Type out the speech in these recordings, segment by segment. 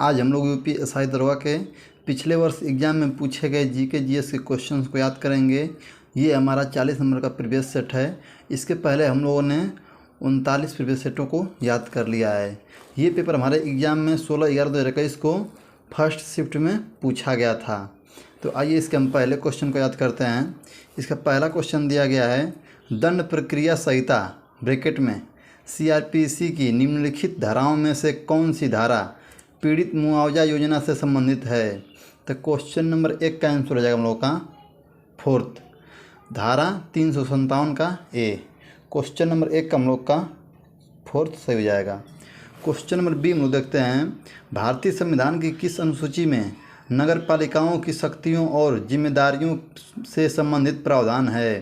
आज हम लोग यूपीएसआई दरोगा के पिछले वर्ष एग्जाम में पूछे गए जीके जीएस के क्वेश्चंस को याद करेंगे। ये हमारा 40 नंबर का प्रीवियस सेट है। इसके पहले हम लोगों ने 39 प्रीवियस सेटों को याद कर लिया है। ये पेपर हमारे एग्ज़ाम में 16/11/2021 को फर्स्ट शिफ्ट में पूछा गया था। तो आइए इसके हम पहले क्वेश्चन को याद करते हैं। इसका पहला क्वेश्चन दिया गया है, दंड प्रक्रिया संहिता ब्रैकेट में सीआरपीसी की निम्नलिखित धाराओं में से कौन सी धारा पीड़ित मुआवजा योजना से संबंधित है। तो क्वेश्चन नंबर 1 का आंसर हो जाएगा हम लोग का फोर्थ, धारा 357 का ए। क्वेश्चन नंबर 1 का हम लोग का फोर्थ सही हो जाएगा। क्वेश्चन नंबर बी हम लोग देखते हैं, भारतीय संविधान की किस अनुसूची में नगर पालिकाओं की शक्तियों और जिम्मेदारियों से संबंधित प्रावधान है।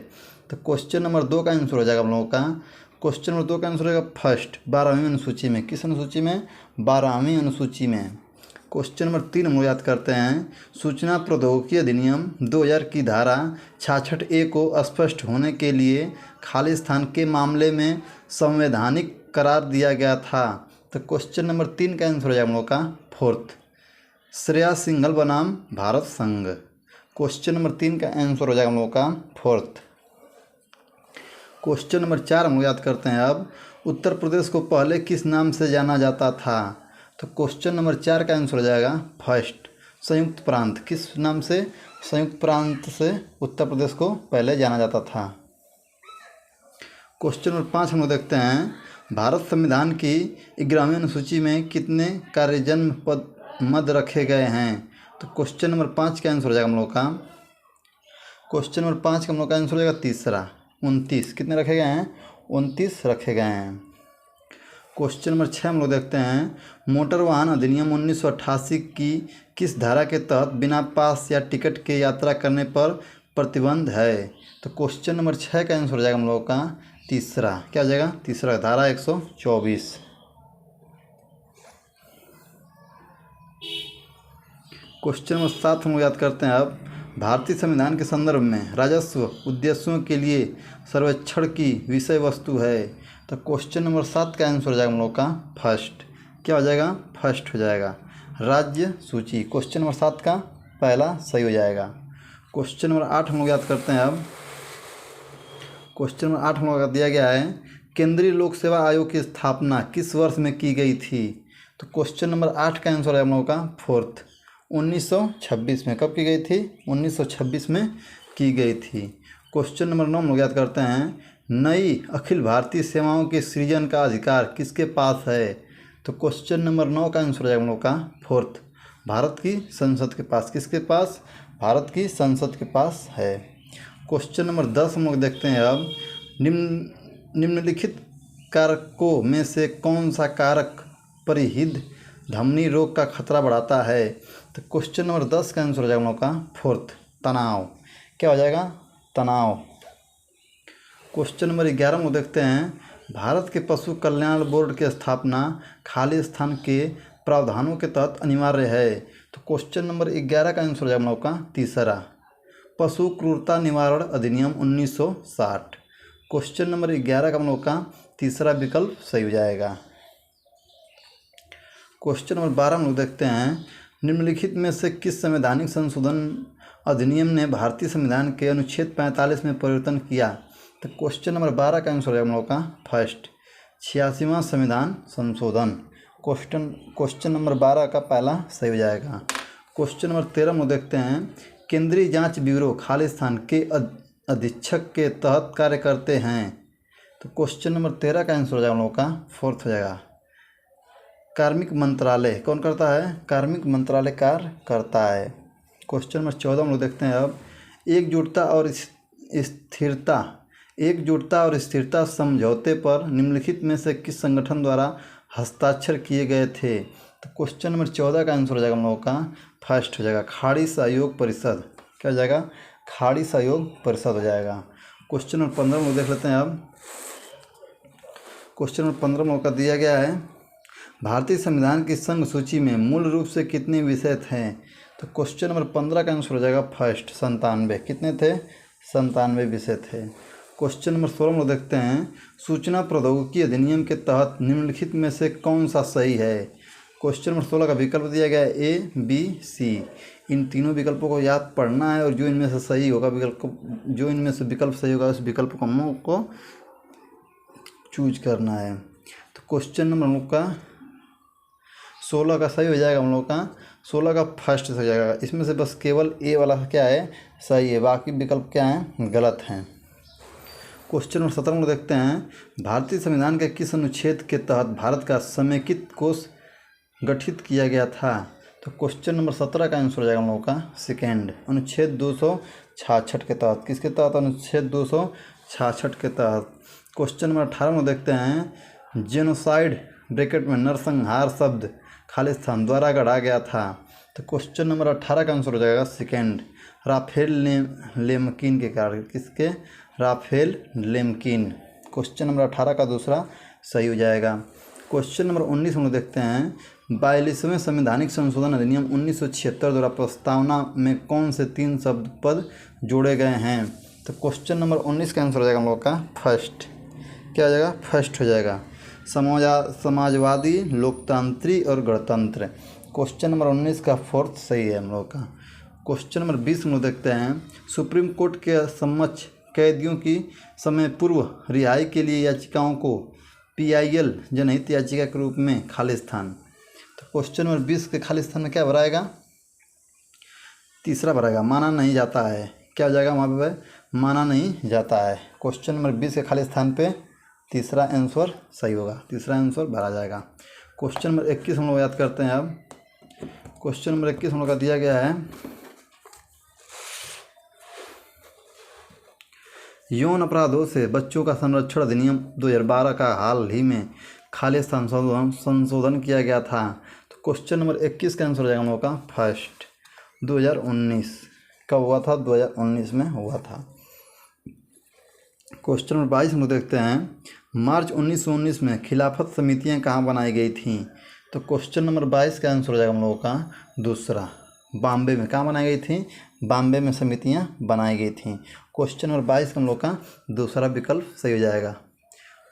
तो क्वेश्चन नंबर 2 का आंसर हो जाएगा हम लोगों का, क्वेश्चन नंबर 2 का आंसर होगा फर्स्ट, 12वीं अनुसूची में। किस अनुसूची में? 12वीं अनुसूची में। क्वेश्चन नंबर 3 हम लोग याद करते हैं, सूचना प्रौद्योगिकी अधिनियम 2000 की धारा 66A को स्पष्ट होने के लिए खाली स्थान के मामले में संवैधानिक करार दिया गया था। तो क्वेश्चन नंबर 3 का आंसर हो जाएगा हम लोग का फोर्थ, श्रेया सिंघल बनाम भारत संघ। क्वेश्चन नंबर 3 का आंसर हो जाएगा हम लोग का फोर्थ। क्वेश्चन नंबर 4 हम लोग याद करते हैं, अब उत्तर प्रदेश को पहले किस नाम से जाना जाता था। तो क्वेश्चन नंबर 4 का आंसर हो जाएगा फर्स्ट, संयुक्त प्रांत। किस नाम से? संयुक्त प्रांत से उत्तर प्रदेश को पहले जाना जाता था। क्वेश्चन नंबर 5 हम लोग देखते हैं, भारत संविधान की 11वीं अनुसूची में कितने कार्यजन्म मद रखे गए हैं। तो क्वेश्चन नंबर 5 का आंसर हो जाएगा हम लोग का, क्वेश्चन नंबर 5 का हम लोग का आंसर हो जाएगा तीसरा, 29। कितने रखे गए हैं? 29 रखे गए हैं। क्वेश्चन नंबर 6 हम लोग देखते हैं, मोटर वाहन अधिनियम 1988 की किस धारा के तहत बिना पास या टिकट के यात्रा करने पर प्रतिबंध है। तो क्वेश्चन नंबर 6 का आंसर हो जाएगा हम लोग का तीसरा, क्या हो जाएगा? तीसरा, धारा 124। क्वेश्चन नंबर 7 हम लोग याद करते हैं, अब भारतीय संविधान के संदर्भ में राजस्व उद्देश्यों के लिए सर्वेक्षण की विषय वस्तु है। तो क्वेश्चन नंबर 7 का आंसर हो जाएगा हम लोग का फर्स्ट, क्या हो जाएगा? फर्स्ट हो जाएगा, राज्य सूची। क्वेश्चन नंबर 7 का पहला सही हो जाएगा। क्वेश्चन नंबर 8 हम लोग याद करते हैं, अब क्वेश्चन नंबर 8 हम लोग का दिया गया है, केंद्रीय लोक सेवा आयोग की स्थापना किस वर्ष में की गई थी। तो क्वेश्चन नंबर 8 का आंसर है हम लोग का फोर्थ, 1926 में। कब की गई थी? 1926 में की गई थी। क्वेश्चन नंबर 9 हम लोग याद करते हैं, नई अखिल भारतीय सेवाओं के सृजन का अधिकार किसके पास है। तो क्वेश्चन नंबर 9 का आंसर हो जाएगा हम लोग का फोर्थ, भारत की संसद के पास। किसके पास? भारत की संसद के पास है। क्वेश्चन नंबर 10 हम लोग देखते हैं, अब निम्नलिखित कारकों में से कौन सा कारक परिहित धमनी रोग का खतरा बढ़ाता है। तो क्वेश्चन नंबर 10 का आंसर हो जाएगा हम लोग का फोर्थ, तनाव। क्या हो जाएगा? तनाव। क्वेश्चन नंबर 11 में देखते हैं, भारत के पशु कल्याण बोर्ड की स्थापना खाली स्थान के प्रावधानों के तहत अनिवार्य है। तो क्वेश्चन नंबर 11 का आंसर हो जाएगा हम लोग का तीसरा, पशु क्रूरता निवारण अधिनियम 1960। क्वेश्चन नंबर 11 का हम लोग का तीसरा विकल्प सही हो जाएगा। क्वेश्चन नंबर 12 हम लोग देखते हैं, निम्नलिखित में से किस संवैधानिक संशोधन अधिनियम ने भारतीय संविधान के अनुच्छेद 45 में परिवर्तन किया। तो क्वेश्चन नंबर 12 का आंसर है हम लोग का फर्स्ट, 86वां संविधान संशोधन। क्वेश्चन नंबर 12 का पहला सही हो जाएगा। क्वेश्चन नंबर 13 में देखते हैं, केंद्रीय जांच ब्यूरो खाली स्थान के अधीक्षक के तहत कार्य करते हैं। तो क्वेश्चन नंबर 13 का आंसर हो जाएगा हम लोग का फोर्थ हो जाएगा, कार्मिक मंत्रालय। कौन करता है? कार्मिक मंत्रालय कार्य करता है। क्वेश्चन नंबर 14 हम लोग देखते हैं, अब एकजुटता और स्थिरता समझौते पर निम्नलिखित में से किस संगठन द्वारा हस्ताक्षर किए गए थे। तो क्वेश्चन नंबर 14 का आंसर हो जाएगा हम लोगों का फर्स्ट हो जाएगा, खाड़ी सहयोग परिषद। क्या हो जाएगा? खाड़ी सहयोग परिषद हो जाएगा। क्वेश्चन नंबर 15 हम लोग देख लेते हैं, अब क्वेश्चन नंबर 15 में का दिया गया है, भारतीय संविधान की संघ सूची में मूल रूप से कितने विषय थे। तो क्वेश्चन नंबर 15 का आंसर हो जाएगा फर्स्ट, 97। कितने थे? 97 विषय थे। क्वेश्चन नंबर 16 में देखते हैं, सूचना प्रौद्योगिकी अधिनियम के तहत निम्नलिखित में से कौन सा सही है। क्वेश्चन नंबर 16 का विकल्प दिया गया है ए, बी, सी। इन तीनों विकल्पों को याद पढ़ना है और जो इनमें से सही होगा विकल्प सही होगा उस विकल्प को हम लोग को चूज करना है। तो क्वेश्चन नंबर हम लोग का 16 का सही हो जाएगा, हम लोग का 16 का फर्स्ट से हो जाएगा। इसमें से बस केवल ए वाला क्या है सही है, बाकी विकल्प क्या हैं गलत हैं। क्वेश्चन नंबर 17 में देखते हैं भारतीय संविधान के किस अनुच्छेद के तहत भारत का समेकित कोष गठित किया गया था। तो क्वेश्चन नंबर 17 का आंसर हो जाएगा हम लोगों का सेकेंड, अनुच्छेद 266 के तहत। किसके तहत? अनुच्छेद 266 के तहत। क्वेश्चन नंबर 18 में देखते हैं जेनोसाइड ब्रैकेट में नरसंहार शब्द खालिस्तान द्वारा गढ़ा गया था। तो क्वेश्चन नंबर 18 का आंसर हो जाएगा सेकेंड, राफेल लेमकिन के कारण। किसके? राफेल लेमकिन। क्वेश्चन नंबर 18 का दूसरा सही हो जाएगा। क्वेश्चन नंबर 19 हम लोग देखते हैं 42वें संवैधानिक संशोधन अधिनियम 1976 द्वारा प्रस्तावना में कौन से 3 शब्द पद जोड़े गए हैं। तो क्वेश्चन नंबर 19 का आंसर हो जाएगा हम लोग का फर्स्ट, क्या हो जाएगा फर्स्ट हो जाएगा, समाजवादी, लोकतांत्रिक और गणतंत्र। क्वेश्चन नंबर 19 का फोर्थ सही है हम लोग का। क्वेश्चन नंबर 20 हम लोग देखते हैं सुप्रीम कोर्ट के समक्ष कैदियों की समय पूर्व रिहाई के लिए याचिकाओं को PIL जनहित याचिका के रूप में खालिस्तान। तो क्वेश्चन नंबर 20 के खालिस्तान में क्या भराएगा? तीसरा भराएगा, माना नहीं जाता है। क्या हो जाएगा वहाँ पे? माना नहीं जाता है। क्वेश्चन नंबर 20 के खालिस्तान पे तीसरा आंसर सही होगा, तीसरा आंसर भरा जाएगा। क्वेश्चन नंबर 21 हम लोग याद करते हैं। अब क्वेश्चन नंबर 21 हम लोग का दिया गया है यौन अपराधों से बच्चों का संरक्षण अधिनियम 2012 का हाल ही में खालिस्तान संशोधन किया गया था। तो क्वेश्चन नंबर 21 का आंसर हो जाएगा हम लोग का फर्स्ट, 2019। कब हुआ था? 2019 में हुआ था। क्वेश्चन नंबर 22 हम लोग देखते हैं मार्च 1919 में खिलाफत समितियां कहाँ बनाई गई थीं। तो क्वेश्चन नंबर 22 का आंसर हो जाएगा हम लोगों का दूसरा, बॉम्बे में। कहाँ बनाई गई थी? बॉम्बे में समितियां बनाई गई थीं। क्वेश्चन नंबर 22 का हम लोग का दूसरा विकल्प सही हो जाएगा।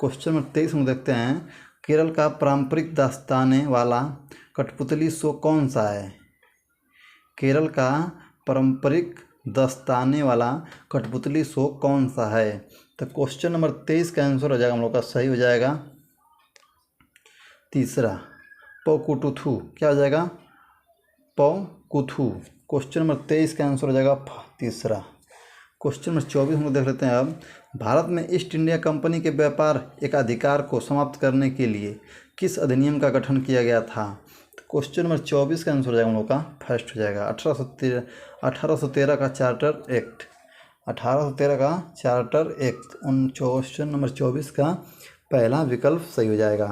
क्वेश्चन नंबर 23 हम देखते हैं केरल का पारंपरिक दस्ताने वाला कठपुतली शो कौन सा है। केरल का पारंपरिक दस्ताने वाला कठपुतली शो कौन सा है। तो क्वेश्चन नंबर 23 का आंसर हो जाएगा हम लोग का सही हो जाएगा तीसरा, पौकुटुथु। क्या हो जाएगा? पौकुथु। क्वेश्चन नंबर 23 का आंसर हो जाएगा तीसरा। क्वेश्चन नंबर 24 हम लोग देख लेते हैं। अब भारत में ईस्ट इंडिया कंपनी के व्यापार एकाधिकार को समाप्त करने के लिए किस अधिनियम का गठन किया गया था। तो क्वेश्चन नंबर 24 का आंसर हो जाएगा हम लोग का फर्स्ट हो जाएगा, 1813 का चार्टर एक्ट। 1813 का चार्टर एक्ट। क्वेश्चन नंबर 24 का पहला विकल्प सही हो जाएगा।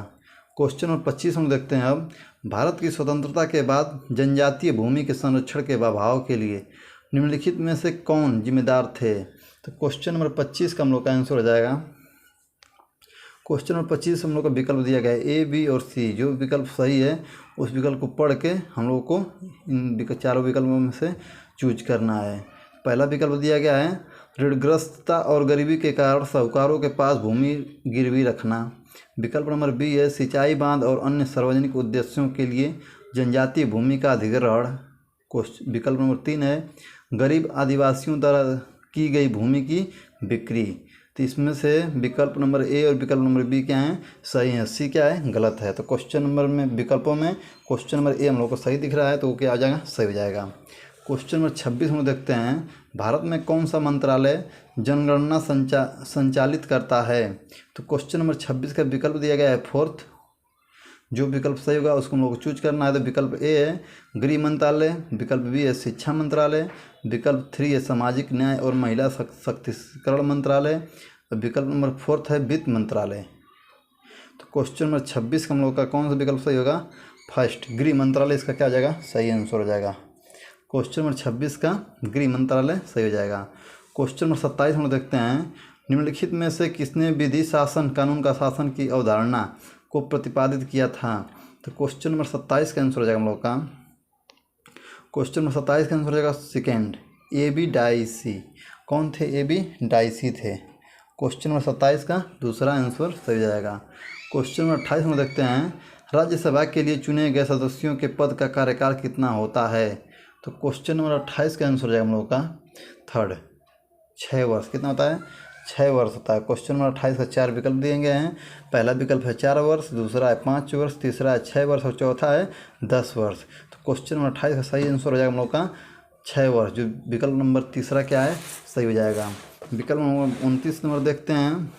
क्वेश्चन नंबर 25 हम देखते हैं। अब भारत की स्वतंत्रता के बाद जनजातीय भूमि के संरक्षण के अभाव के लिए निम्नलिखित में से कौन जिम्मेदार थे। तो क्वेश्चन नंबर 25 का हम लोग का आंसर हो जाएगा। क्वेश्चन नंबर 25 हम लोग का विकल्प दिया गया है A, B और C। जो विकल्प सही है उस विकल्प को पढ़ के हम लोग को इन चारों विकल्पों में से चूज करना है। पहला विकल्प दिया गया है ऋणग्रस्तता और गरीबी के कारण साहूकारों के पास भूमि गिरवी रखना। विकल्प नंबर B है सिंचाई, बांध और अन्य सार्वजनिक उद्देश्यों के लिए जनजातीय भूमि का अधिग्रहण। विकल्प नंबर 3 है गरीब आदिवासियों द्वारा की गई भूमि की बिक्री। तो इसमें से विकल्प नंबर A और विकल्प नंबर B क्या हैं? सही है। C क्या है? गलत है। तो क्वेश्चन नंबर में विकल्पों में क्वेश्चन नंबर A हम लोग को सही दिख रहा है, तो वो क्या आ जाएगा? सही हो जाएगा। क्वेश्चन नंबर 26 हम लोग देखते हैं भारत में कौन सा मंत्रालय जनगणना संचालित करता है। तो क्वेश्चन नंबर 26 का विकल्प दिया गया है फोर्थ। जो विकल्प सही होगा उसको हम लोग को चूज करना है। तो विकल्प A है गृह मंत्रालय, विकल्प B है शिक्षा मंत्रालय, विकल्प 3 है सामाजिक न्याय और महिला सशक्तिकरण मंत्रालय, विकल्प नंबर 4 है वित्त मंत्रालय। तो क्वेश्चन नंबर 26 का हम लोग का कौन सा विकल्प सही होगा? फर्स्ट, गृह मंत्रालय इसका क्या हो जाएगा? सही आंसर हो जाएगा। क्वेश्चन नंबर 26 का गृह मंत्रालय सही हो जाएगा। क्वेश्चन नंबर 27 हम लोग देखते हैं निम्नलिखित में से किसने विधि शासन कानून का शासन की अवधारणा को प्रतिपादित किया था। तो क्वेश्चन नंबर 27 का आंसर हो जाएगा हम लोग का क्वेश्चन नंबर 27 का आंसर हो जाएगा सेकेंड, A.B. डाइसी। कौन थे? A.B. डाइसी थे। क्वेश्चन नंबर 27 का दूसरा आंसर सही हो जाएगा। क्वेश्चन नंबर 28 में देखते हैं राज्यसभा के लिए चुने गए सदस्यों के पद का कार्यकाल कितना होता है? तो क्वेश्चन नंबर 28 का आंसर हो जाएगा हम लोग का थर्ड 6 वर्ष। कितना होता है? 6 वर्ष होता है। क्वेश्चन नंबर 28 का 4 विकल्प दिए गए हैं। पहला विकल्प है 4 वर्ष, दूसरा है 5 वर्ष, तीसरा है 6 वर्ष और चौथा है 10 वर्ष। तो क्वेश्चन नंबर 28 का सही आंसर हो जाएगा हम लोग का 6 वर्ष। जो विकल्प नंबर तीसरा क्या है? सही हो जाएगा। विकल्प नंबर 29 नंबर देखते हैं।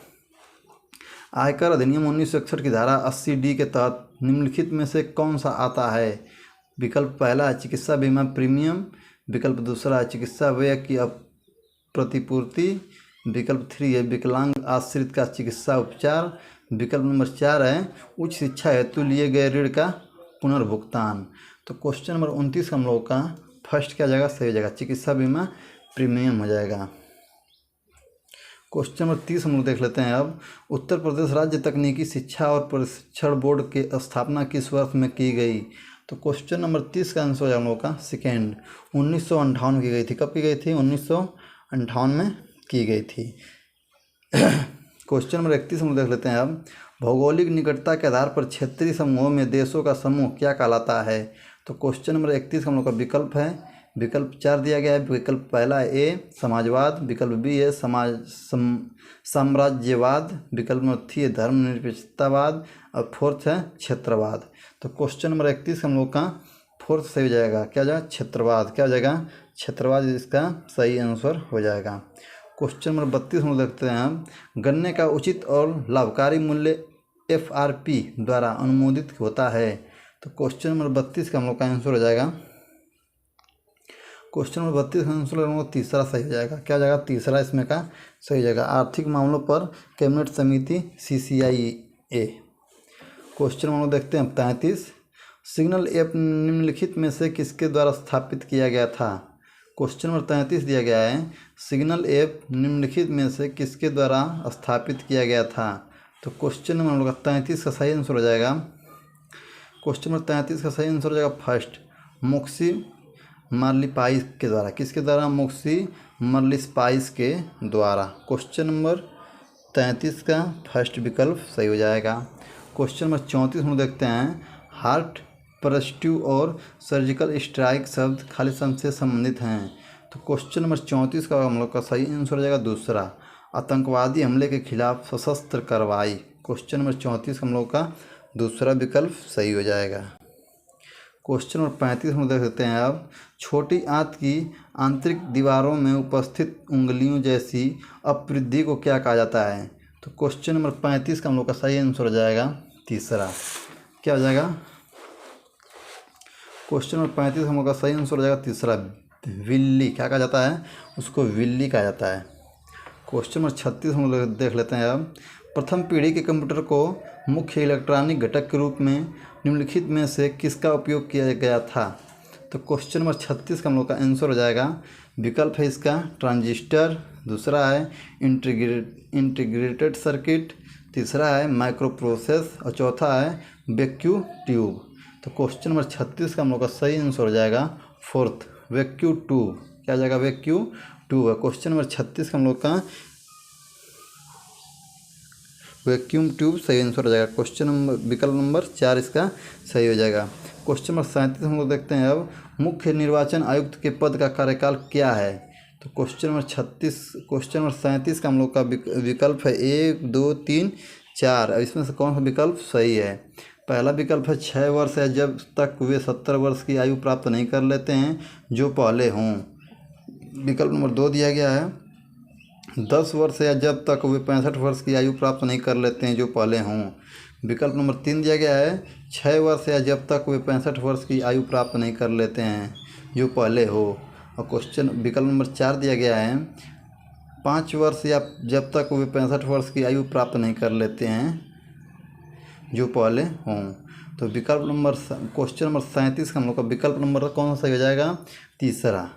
आयकर अधिनियम 1961 की धारा 80D के तहत निम्नलिखित में से कौन सा आता है? विकल्प पहला है चिकित्सा बीमा प्रीमियम, विकल्प दूसरा है चिकित्सा व्यय की प्रतिपूर्ति, विकल्प 3 है विकलांग आश्रित का चिकित्सा उपचार, विकल्प नंबर 4 है उच्च शिक्षा हेतु लिए गए ऋण का पुनर्भुगतान। तो क्वेश्चन नंबर 29 हम लोग का फर्स्ट क्या जाएगा? सही हो जाएगा, चिकित्सा बीमा प्रीमियम हो जाएगा। क्वेश्चन नंबर 30 हम लोग देख लेते हैं अब। उत्तर प्रदेश राज्य तकनीकी शिक्षा और प्रशिक्षण बोर्ड की स्थापना किस वर्ष में की गई? तो क्वेश्चन नंबर 30 का आंसर हो जाएगा हम लोग का सेकेंड 1958 की गई थी। कब की गई थी? 1958 में की गई थी। क्वेश्चन नंबर 31 हम लोग देख लेते हैं अब। भौगोलिक निकटता के आधार पर क्षेत्रीय समूहों में देशों का समूह क्या कहलाता है? तो क्वेश्चन नंबर 31 हम लोग का विकल्प है, विकल्प 4 दिया गया है। विकल्प पहला है ए समाजवाद, विकल्प बी है साम्राज्यवाद, विकल्प नंबर 3 है धर्मनिरपेक्षतावाद और फोर्थ है क्षेत्रवाद। तो क्वेश्चन नंबर 31 हम लोग का फोर्थ सही हो जाएगा। क्या हो जाएगा? क्षेत्रवाद। क्या हो जाएगा? क्षेत्रवाद इसका सही आंसर हो जाएगा। क्वेश्चन नंबर 32 हम लोग देखते हैं हम। गन्ने का उचित और लाभकारी मूल्य FRP द्वारा अनुमोदित होता है। तो क्वेश्चन नंबर 32 का हम लोग का आंसर हो जाएगा। क्वेश्चन नंबर 32 का आंसर हम लोग तीसरा सही हो जाएगा। क्या हो जाएगा? तीसरा इसमें का सही हो जाएगा। आर्थिक मामलों पर कैबिनेट समिति CCIA। क्वेश्चन हम लोग देखते हैं 33। सिग्नल ऐप निम्नलिखित में से किसके द्वारा स्थापित किया गया था? क्वेश्चन नंबर 33 दिया गया है। सिग्नल ऐप निम्नलिखित में से किसके द्वारा स्थापित किया गया था? तो क्वेश्चन नंबर हम लोग 33 का सही आंसर हो जाएगा। क्वेश्चन नंबर 33 का सही आंसर हो जाएगा फर्स्ट मोक्सी मर्लीपाइस के द्वारा। किसके द्वारा? मोक्सी मर्लीपाइस के द्वारा। क्वेश्चन नंबर 33 का फर्स्ट विकल्प सही हो जाएगा। क्वेश्चन नंबर 34 हम देखते हैं। हार्ट परस्ट्यू और सर्जिकल स्ट्राइक शब्द खाली शब्द से संबंधित हैं। तो क्वेश्चन नंबर 34 का हम लोग का सही आंसर हो जाएगा दूसरा आतंकवादी हमले के खिलाफ सशस्त्र कार्रवाई। क्वेश्चन नंबर 34 हम लोग का दूसरा विकल्प सही हो जाएगा। क्वेश्चन नंबर 35 हम देख सकते हैं अब। छोटी आंत की आंतरिक दीवारों में उपस्थित उंगलियों जैसी अपवृद्धि को क्या कहा जाता है? तो क्वेश्चन नंबर 35 का हम लोग का सही आंसर हो जाएगा तीसरा। क्या हो जाएगा? क्वेश्चन नंबर 35 हम लोग का सही आंसर हो जाएगा तीसरा विल्ली। क्या कहा जाता है? उसको विल्ली कहा जाता है। क्वेश्चन नंबर 36 हम लोग देख लेते हैं अब। प्रथम पीढ़ी के कंप्यूटर को मुख्य इलेक्ट्रॉनिक घटक के रूप में निम्नलिखित में से किसका उपयोग किया गया था? तो क्वेश्चन नंबर 36 का हम लोग का आंसर हो जाएगा। विकल्प है इसका ट्रांजिस्टर, दूसरा है इंटीग्रेटेड सर्किट, तीसरा है माइक्रो प्रोसेस और चौथा है वैक्यूम ट्यूब। तो क्वेश्चन नंबर 36 का हम लोग का सही आंसर हो जाएगा फोर्थ वैक्यूम ट्यूब। क्या हो जाएगा? वैक्यूम ट्यूब है। क्वेश्चन नंबर 36 का हम लोग का वैक्यूम ट्यूब सही आंसर हो जाएगा। क्वेश्चन नंबर विकल्प नंबर 4 इसका सही हो जाएगा। क्वेश्चन नंबर 37 हम लोग देखते हैं अब। मुख्य निर्वाचन आयुक्त के पद का कार्यकाल क्या है? तो क्वेश्चन नंबर 37 का हम लोग का विकल्प है 1 2 3 4। अब इसमें से कौन सा विकल्प सही है? पहला विकल्प है 6 वर्ष है जब तक वे 70 वर्ष की आयु प्राप्त नहीं कर लेते हैं जो पहले हों। विकल्प नंबर 2 दिया गया है 10 वर्ष या जब तक वे 65 वर्ष की आयु प्राप्त नहीं कर लेते हैं जो पहले हों। विकल्प नंबर 3 दिया गया है 6 वर्ष या जब तक वे 65 वर्ष की आयु प्राप्त नहीं कर लेते हैं जो पहले हो। और विकल्प नंबर 4 दिया गया है 5 वर्ष या जब तक वे 65 वर्ष की आयु प्राप्त नहीं कर लेते हैं जो पहले हों। तो क्वेश्चन नंबर 37 का हम लोग का विकल्प नंबर कौन सा सही हो जाएगा? तीसरा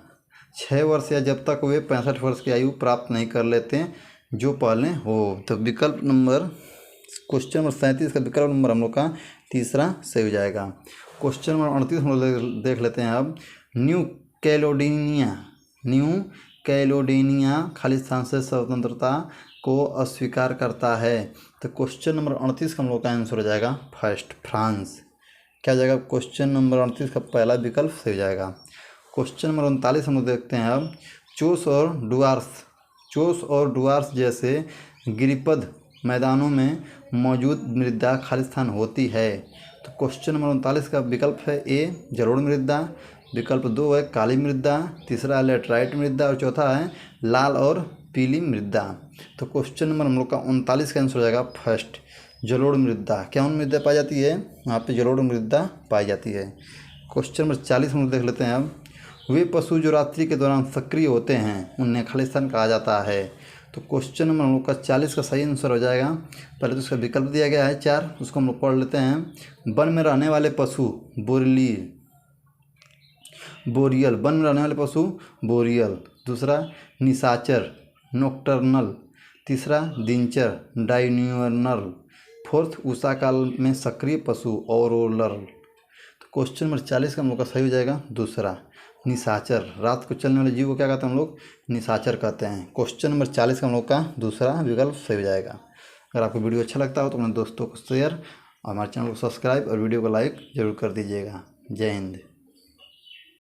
6 वर्ष या जब तक वे 65 वर्ष की आयु प्राप्त नहीं कर लेते हैं जो पहले हो। तो क्वेश्चन नंबर 37 का विकल्प नंबर हम लोग का तीसरा सही हो जाएगा। क्वेश्चन नंबर 38 हम लोग देख लेते हैं अब। न्यू कैलेडोनिया खालिस्तान से स्वतंत्रता को अस्वीकार करता है। तो क्वेश्चन नंबर 38 का हम लोग का आंसर हो जाएगा फर्स्ट, फ्रांस। क्या हो जाएगा? क्वेश्चन नंबर 38 का पहला विकल्प सही हो जाएगा। क्वेश्चन नंबर 39 हम लोग देखते हैं अब। चोस और डुआर्स जैसे गिरिपद मैदानों में मौजूद मृदा खालिस्तान होती है। तो क्वेश्चन नंबर 39 का विकल्प है ए जलोढ़ मृदा, विकल्प 2 है काली मृदा, तीसरा है लेटराइट मृदा और चौथा है लाल और पीली मृदा। तो क्वेश्चन नंबर हम लोग का 39 का आंसर हो जाएगा फर्स्ट, जलोढ़ मृदा। क्या उन मृदा पाई जाती है? वहाँ पे जलोढ़ मृदा पाई जाती है। क्वेश्चन नंबर 40 हम लोग देख लेते हैं अब। वे पशु जो रात्रि के दौरान सक्रिय होते हैं उन्हें खालिस्तान कहा जाता है। तो क्वेश्चन नंबर हम लोग का 40 का सही आंसर हो जाएगा। पहले तो उसका विकल्प दिया गया है 4, उसको हम लोग पढ़ लेते हैं। वन में रहने वाले पशु बोरियल, वन में रहने वाले पशु बोरियल। दूसरा निशाचर नोक्टर्नल, तीसरा दिनचर डायन्यूर्नल, फोर्थ उषा काल में सक्रिय पशु औरोलर। तो क्वेश्चन नंबर 40 का हम लोग का सही हो जाएगा दूसरा, निशाचर। रात को चलने वाले जीव को क्या कहते हैं हम लोग? निशाचर कहते हैं। क्वेश्चन नंबर 40 का हम लोग का दूसरा विकल्प सही हो जाएगा। अगर आपको वीडियो अच्छा लगता हो तो अपने दोस्तों को शेयर और हमारे चैनल को सब्सक्राइब और वीडियो को लाइक जरूर कर दीजिएगा। जय हिंद।